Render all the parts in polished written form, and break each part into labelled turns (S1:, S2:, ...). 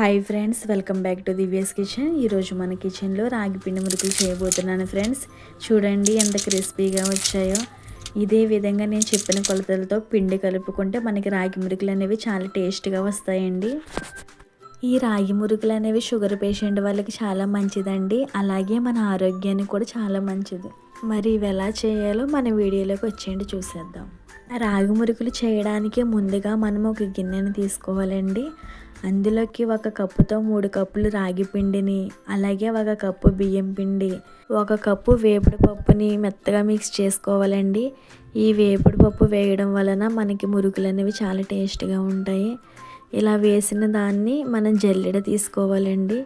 S1: Hi friends, welcome back to Divya's kitchen. ఈరోజు మన కిచెన్లో రాగి పిండి మురుకులు చేయబోతున్నాను ఫ్రెండ్స్. చూడండి ఎంత క్రిస్పీగా వచ్చాయో. ఇదే విధంగా నేను చెప్పిన కొలతలతో పిండి కలుపుకుంటే మనకి రాగి మురుకులు అనేవి చాలా టేస్ట్గా వస్తాయండి. ఈ రాగి మురుకులు అనేవి షుగర్ పేషెంట్ వాళ్ళకి చాలా మంచిదండి. అలాగే మన ఆరోగ్యానికి కూడా చాలా మంచిది. మరి ఇవి ఎలా చేయాలో మన వీడియోలోకి వచ్చేయండి, చూసేద్దాం. రాగి మురుకులు చేయడానికి ముందుగా మనం ఒక గిన్నెని తీసుకోవాలండి. అందులోకి 1 కప్పుతో 3 కప్పులు రాగి పిండిని, అలాగే 1 కప్పు బియ్యం పిండి, 1 కప్పు వేపుడు పప్పుని మెత్తగా మిక్స్ చేసుకోవాలండి. ఈ వేపుడు పప్పు వేయడం వలన మనకి మురుకులు అనేవి చాలా టేస్ట్గా ఉంటాయి. ఇలా వేసిన దాన్ని మనం జల్లెడ తీసుకోవాలండి.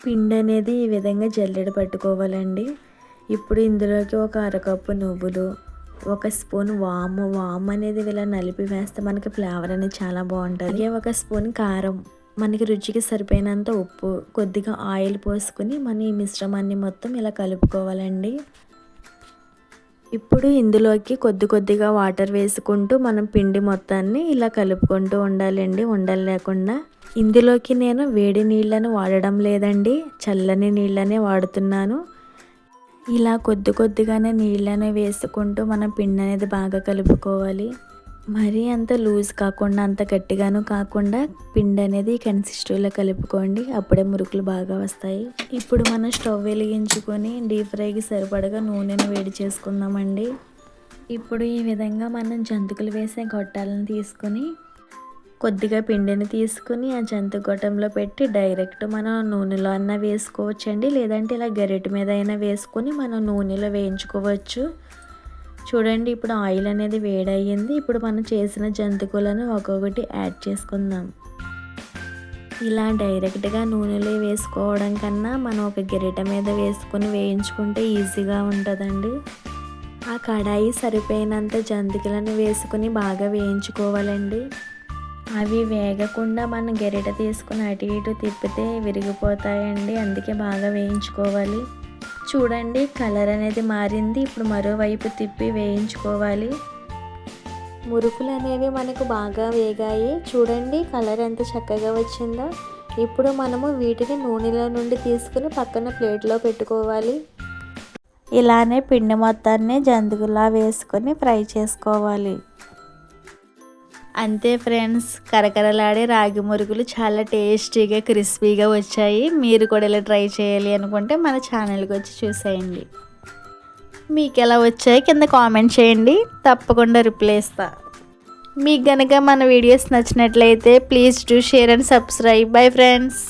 S1: పిండి అనేది ఈ విధంగా జల్లెడ పట్టుకోవాలండి. ఇప్పుడు ఇందులోకి 1 అరకప్పు నువ్వులు, 1 స్పూన్ వాము అనేది ఇలా నలిపి వేస్తే మనకి ఫ్లేవర్ అనేది చాలా బాగుంటుంది. అలాగే 1 స్పూన్ కారం, మనకి రుచికి సరిపోయినంత ఉప్పు, కొద్దిగా ఆయిల్ పోసుకుని మనం ఈ మిశ్రమాన్ని మొత్తం ఇలా కలుపుకోవాలండి. ఇప్పుడు ఇందులోకి కొద్దిగా వాటర్ వేసుకుంటూ మనం పిండి మొత్తాన్ని ఇలా కలుపుకుంటూ ఉండాలండి, ఉండలు లేకుండా. ఇందులోకి నేను వేడి నీళ్ళను వాడడం లేదండి, చల్లని నీళ్ళనే వాడుతున్నాను. ఇలా కొద్దిగానే నీళ్ళని వేసుకుంటూ మనం పిండి అనేది బాగా కలుపుకోవాలి. మరీ అంత లూజ్ కాకుండా అంత గట్టిగాను కాకుండా పిండి అనేది కన్సిస్టెంట్లో కలుపుకోండి, అప్పుడే మురుకులు బాగా వస్తాయి. ఇప్పుడు మనం స్టవ్ వెలిగించుకొని డీప్ ఫ్రైకి సరిపడగా నూనెను వేడి చేసుకుందామండి. ఇప్పుడు ఈ విధంగా మనం జంతికలు వేసే గొట్టాలను తీసుకొని కొద్దిగా పిండిని తీసుకుని ఆ జంతు గొట్టంలో పెట్టి డైరెక్ట్ మనం నూనెలో అన్నా వేసుకోవచ్చండి, లేదంటే ఇలా గరిటె మీద అయినా వేసుకొని మనం నూనెలో వేయించుకోవచ్చు. చూడండి, ఇప్పుడు ఆయిల్ అనేది వేడయ్యింది. ఇప్పుడు మనం చేసిన జంతికలను ఒక్కొక్కటి యాడ్ చేసుకుందాం. ఇలా డైరెక్ట్గా నూనెలో వేసుకోవడం కన్నా మనం ఒక గరిటె మీద వేసుకొని వేయించుకుంటే ఈజీగా ఉంటుందండి. ఆ కడాయి సరిపోయినంత జంతికలను వేసుకుని బాగా వేయించుకోవాలండి. అవి వేగకుండా మనం గరిట తీసుకుని అటు ఇటు తిప్పితే విరిగిపోతాయండి, అందుకే బాగా వేయించుకోవాలి. చూడండి, కలర్ అనేది మారింది. ఇప్పుడు మరోవైపు తిప్పి వేయించుకోవాలి. మురుకులు అనేవి మనకు బాగా వేగాయి. చూడండి, కలర్ ఎంత చక్కగా వచ్చిందో. ఇప్పుడు మనము వీటిని నూనెలో నుండి తీసుకుని పక్కన ప్లేట్లో పెట్టుకోవాలి. ఇలానే పిండి మొత్తాన్ని జంతికలా వేసుకొని ఫ్రై చేసుకోవాలి. అంతే ఫ్రెండ్స్, కరకరలాడే రాగి మురుకులు చాలా టేస్టీగా క్రిస్పీగా వచ్చాయి. మీరు కూడా ఇలా ట్రై చేయాలి అనుకుంటే మన ఛానల్కి వచ్చి చూసేయండి. మీకు ఎలా వచ్చాయి కింద కామెంట్ చేయండి, తప్పకుండా రిప్లై ఇస్తా. మీకు కనుక మన వీడియోస్ నచ్చినట్లయితే please do share and subscribe. Bye friends.